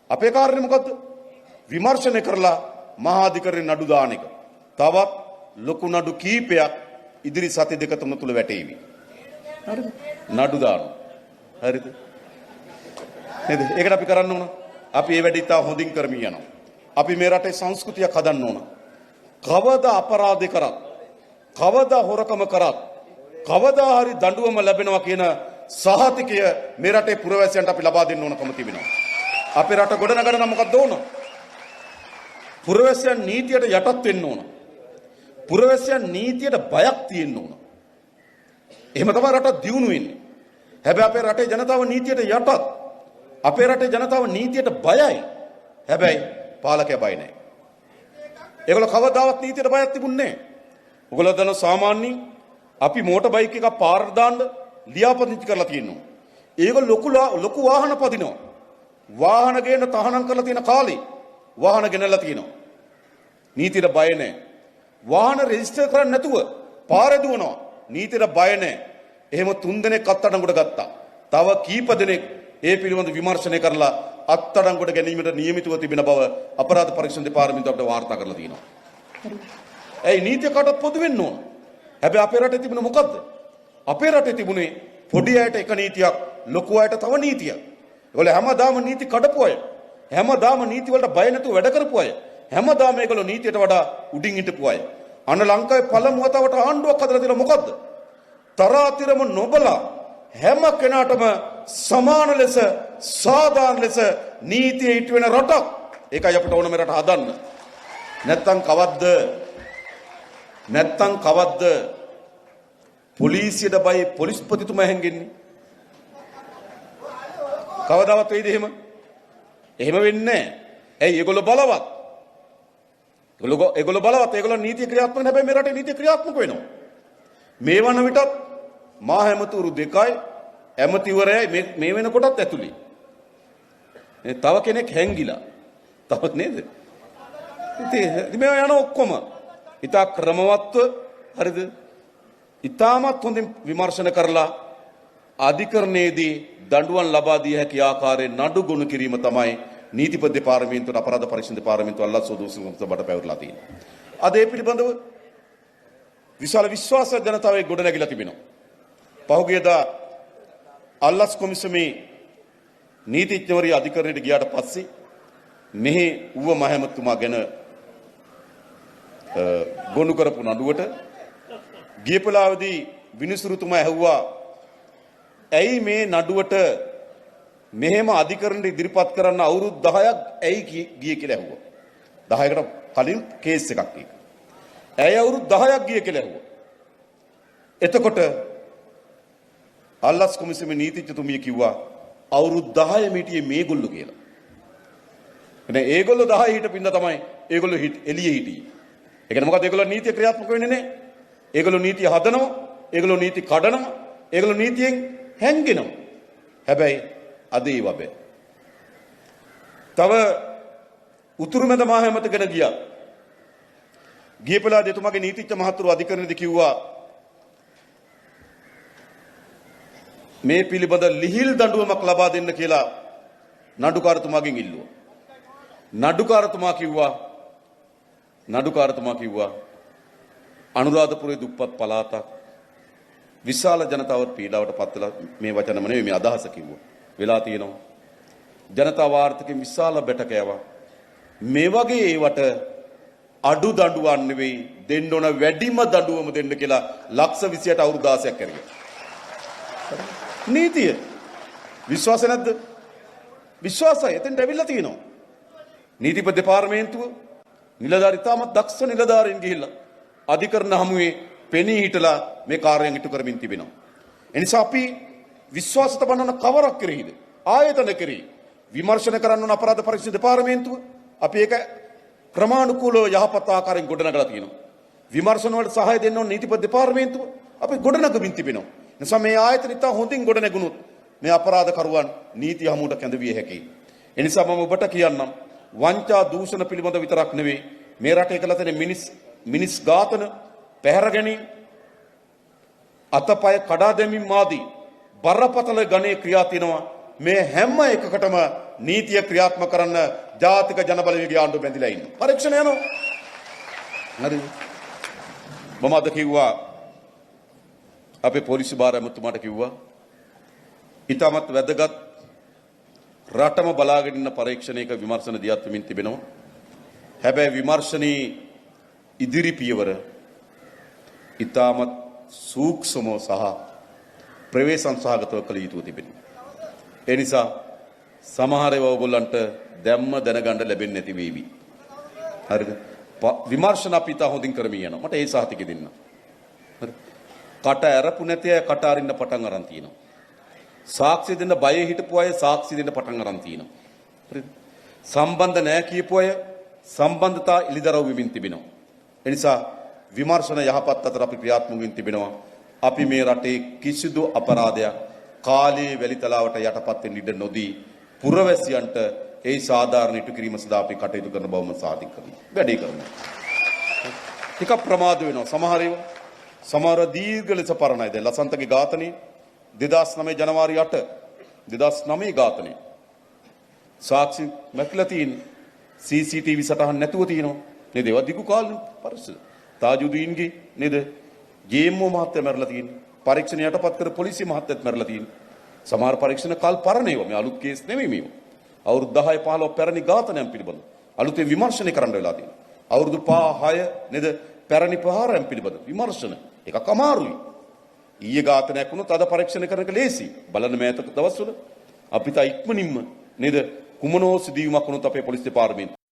අපේ කාර්යය මොකද්ද? විමර්ශනය කරලා මහා අධිකරණේ නඩු දාන එක. තවත් ලොකු නඩු කීපයක් ඉදිරි සති දෙක තුන තුල වැටේවි. හරිද? නඩු දානවා. හරිද? නේද? ඒකට අපි කරන්න ඕන. අපි මේ වැඩ ඉතා හොඳින් කරමින් යනවා. අපි මේ රටේ සංස්කෘතියක් හදන්න ඕන. කවදා අපරාධ කරත්, කවදා හොරකම කරත්, කවදා හරි දඬුවම ලැබෙනවා කියන සහතිකය මේ රටේ පුරවැසියන්ට අපි ලබා දෙන්න ඕනකම තිබෙනවා. අපේ රට ගොඩනගන්න නම් මොකක්ද ඕන? පුරවැසියන් නීතියට යටත් වෙන්න ඕන. පුරවැසියන් නීතියට බයක් තියෙන්න ඕන. එහෙම තමයි රට දියුණු වෙන්නේ. හැබැයි අපේ රටේ ජනතාව නීතියට යටත්. අපේ රටේ ජනතාව නීතියට බයයි. හැබැයි පාලකයා බය නැහැ. ඒගොල්ලෝ කවදාවත් නීතියට බයක් තිබුණේ නැහැ. ඔයගොල්ලෝ දන්න සාමාන්‍යයෙන් අපි මෝටර් බයික් එකක් පාරට දාන්න ලියාපදිංචි කරලා තියෙනවා. ඒගොල්ලෝ ලොකු වාහන පදිනවා. වාහන ගේන තහනම් කරලා තියෙන කාලේ වාහන ගෙනල්ලා තියෙනවා. නීතියට බය නැහැ. වාහන රෙජිස්ටර් කරන්නේ නැතුව පාරේ දුවනවා. නීතියට බය නැහැ. එහෙම 3 දෙනෙක් අත්අඩංගුවට ගත්තා. තව කීප දෙනෙක් ඒ පිළිබඳ විමර්ශනය කරලා අත්අඩංගුවට ගැනීමට නියමිතව තිබෙන බව අපරාධ පරීක්ෂණ දෙපාර්තමේන්තුව අපිට වාර්තා කරලා තියෙනවා. ඒ නීතිය කාටවත් පොදු වෙන්න ඕන. හැබැයි අපේ රටේ තිබුණ මොකද්ද? අපේ රටේ තිබුණේ පොඩි අයට එක නීතියක්, ලොකු අයට තව නීතියක්. ඒගොල්ලෝ හැමදාම නීති කඩපු අය. හැමදාම නීති වලට බය නැතුව වැඩ කරපු අය. හැමදාම ඒගොල්ලෝ නීතියට වඩා උඩින් හිටපු අය. අන්න ලංකාවේ පළමු වතාවට ආණ්ඩුවක් හදලා තියෙන මොකද්ද? තරාතිරම නොබලා හැම කෙනාටම සමාන ලෙස සාධාරණ ලෙස නීතිය ඉටු වෙන රටක්. ඒකයි අපිට ඕන මේ රට හදන්න. නැත්තම් කවද්ද පොලිසියට බයි පොලිස්පතිතුමා හැංගෙන්නේ? කවදාවත් වෙයිද එහෙම? එහෙම වෙන්නේ නැහැ. ඇයි? ඒගොල්ලෝ බලවත්. ඒගොල්ලෝ බලවත්. ඒගොල්ලෝ නීතිය ක්‍රියාත්මක නැහැ. හැබැයි මේ රටේ නීතිය ක්‍රියාත්මක වෙනවා. මේ වන විටත් මා හැමතුරු දෙකයි ඇමතිවරයයි මේ වෙනකොටත් ඇතුළේ. තව කෙනෙක් හැංගිලා. තවත් නේද? ඉතින් මේ යන ඔක්කොම ඉතා ක්‍රමවත්ව හරිද? ඉතාමත් හොඳින් විමර්ශන කරලා අධිකරණයේදී දඬුවම් ලබා දිය හැකි ආකාරයෙන් නඩු ගොනු කිරීම තමයි නීතිපති දෙපාර්තමේන්තුව අපරාධ පරීක්ෂණ දෙපාර්තමේන්තුව අල්ලස් සෝදූසින් බට පැවරලා තියෙන්නේ. අද ඒ පිළිබඳව විශාල විශ්වාසයක් ජනතාවයේ ගොඩ නැගිලා තිබෙනවා. පහුගියදා අල්ලස් කොමිසමේ නීතිඥවරිය අධිකරණයට ගියාට පස්සේ මෙහි ඌව මහමතුමා ගැන ගොනු කරපු නඩුවට ගියපලාවේදී විනිසුරුතුමා ඇහුවා ඇයි මේ නඩුවට මෙහෙම අධිකරණයට ඉදිරිපත් කරන්න අවුරුදු 10ක් ඇයි ගියේ කියලා ඇහුවා. 10කට කලින් කේස් එකක් ඒක. ඇයි අවුරුදු 10ක් ගියේ කියලා ඇහුවා. එතකොට අල්ලස් කොමිසමේ නීතිඥතුමිය කිව්වා අවුරුදු 10 මිටියේ මේගොල්ලෝ කියලා. එනේ ඒගොල්ලෝ 10 හිටපින්ද තමයි ඒගොල්ලෝ එළියේ හිටියේ. ඒ කියන්නේ මොකද ඒගොල්ලෝ නීතිය ක්‍රියාත්මක වෙන්නේ නැහැ. ඒගොල්ලෝ නීතිය හදනවා, ඒගොල්ලෝ නීති කඩනවා, ඒගොල්ලෝ නීතියෙන් හැංගෙනවා. හැබැයි අද ඒ වබේ. තව උතුරුමැද මහමැත ගැන ගියා. ගියපලා දෙතුමාගේ නීතිඥ මහතුරු අධිකරණයේදී කිව්වා මේ පිළිබඳ ලිහිල් දඬුවමක් ලබා දෙන්න කියලා නඩුකාරතුමාගෙන් ඉල්ලුවා. නඩුකාරතුමා කිව්වා අනුරාධපුරයේ දුප්පත් පළාතක් විශාල ජනතාවට පීඩාවට පත් වෙලා මේ වචනම නෙවෙයි මේ අදහස කිව්වා. වෙලා තියෙනවා. ජනතා වාර්ථිකයෙන් විශාල බැටකෑවක්. මේ වගේ ඒවට අඩු දඬුවම් නෙවෙයි දෙන්න ඕන වැඩිම දඬුවම දෙන්න කියලා ලක්ෂ 28 අවුරුදු 16ක් කරගියා. නීතිය විශ්වාස නැද්ද? විශ්වාසයි. එතෙන්ට ඇවිල්ලා තියෙනවා. නීතිපති දෙපාර්තමේන්තුව නිලධාරී තාමත් දක්ෂ නිලධාරීන් ගිහිල්ලා අධිකරණ හමුවේ පෙනී හිටලා මේ කාර්යයන් ඉටු කරමින් තිබෙනවා. එනිසා අපි විශ්වාස තබන කවරක් කෙරෙහිද? ආයතන කෙරෙහි විමර්ශන කරන්න ඕන අපරාධ පරීක්ෂණ දෙපාර්තමේන්තුව අපි ඒක ක්‍රමානුකූලව යහපත් ආකාරයෙන් ගොඩනගලා තියෙනවා. විමර්ශන වලට සහාය දෙන්න ඕන නීතිපති දෙපාර්තමේන්තුව අපි ගොඩනගමින් තිබෙනවා. නිසා මේ ආයතන ඉතා හොඳින් ගොඩනැගුණොත් මේ අපරාධකරුවන් නීති හමුවට කැඳවිය හැකියි. එනිසා මම ඔබට කියන්නම් වංචා දූෂණ පිළිබඳ විතරක් නෙවෙයි මේ රටේ කළ තියෙන මිනිස් ඝාතන, පැහැර ගැනීම, අතපය කඩා දැමීම් ආදී බරපතල ගණයේ ක්‍රියා තියෙනවා මේ හැම එකකටම නීතිය ක්‍රියාත්මක කරන්න ජාතික ජනබලවේගය ආණ්ඩුව බැඳිලා ඉන්නවා. පරීක්ෂණ යනවා. හරිද? මම අද කිව්වා අපේ පොලිසිය භාර ඇමතුමාට කිව්වා ඊටමත් වැදගත් රටම බලාගෙන ඉන්න පරීක්ෂණයක විමර්ශන දියත් වෙමින් තිබෙනවා. හැබැයි විමර්ශනී ඉදිරි පියවර ඊටමත් සූක්ෂමව සහ ප්‍රවේශම් සහගතව කළ යුතු තිබෙනවා. ඒ නිසා සමහර ඒවා ඔයගොල්ලන්ට දැම්ම දැනගන්න ලැබෙන්නේ නැති වේවි. හරිද? විමර්ශන අපි තා හොඳින් කරමින් යනවා. මට ඒ සහතිකෙ දෙන්න. හරි. කට ඇරපු නැති අය කට අරින්න පටන් අරන් තියෙනවා. සාක්ෂි දෙන්න බය හිටපු අය සාක්ෂි දෙන්න පටන් අරන් තියෙනවා. හරිද? සම්බන්ධ නැහැ කියපු අය සම්බන්ධතා ඉලිදරව් වෙමින් තිබෙනවා. ඒ නිසා විමර්ශන යහපත් අතර අපි ක්‍රියාත්මක වෙමින් තිබෙනවා. අපි මේ රටේ කිසිදු අපරාධයක් කාලයේ වැලිතලාවට යටපත් වෙන්න ඉඩ නොදී පුරවැසියන්ට ඒ සාධාරණ ඉටු කිරීම සඳහා අපි කටයුතු කරන බවම සාතික කරනවා. වැඩේ කරනවා. ටිකක් ප්‍රමාද වෙනවා. සමහර දීර්ඝ ලෙස පරණයි. දැන් ලසන්තගේ ඝාතනය 2009 ජනවාරි 8 2009 ඝාතනය. සාක්ෂි මැකිලා තියෙන CCTV සටහන් නැතුව තියෙනවා. නේද? ඒවා දිගු කාලෙ පරිස්සම. තාජුදීන්ගේ නේද? ජේම්මෝ මහත්තයා මැරලා තියෙන්නේ. පරීක්ෂණ යටපත් කර පොලිසිය මහත්තයත් මැරලා තියෙන්නේ. සමහර පරීක්ෂණ කල් පරණ ඒවා. මේ අලුත් කේස් නෙමෙයි මේවා. අවුරුදු 10 15 පැරණි ඝාතනයන් පිළිබඳ අලුතෙන් විමර්ශනය කරන්න වෙලා තියෙනවා. අවුරුදු 5 6 නේද? පැරණි ප්‍රහාරයන් පිළිබඳ විමර්ශන එකක් අමාරුයි. ඊයේ ඝාතනයක් වුණොත් අද පරීක්ෂණ කරන එක ලේසි. බලන්න මේ දවස්වල අපි තා ඉක්මනින්ම නේද? කුමනෝ සිදුවීමක් වුණොත් අපේ පොලිස් දෙපාර්තමේන්තුව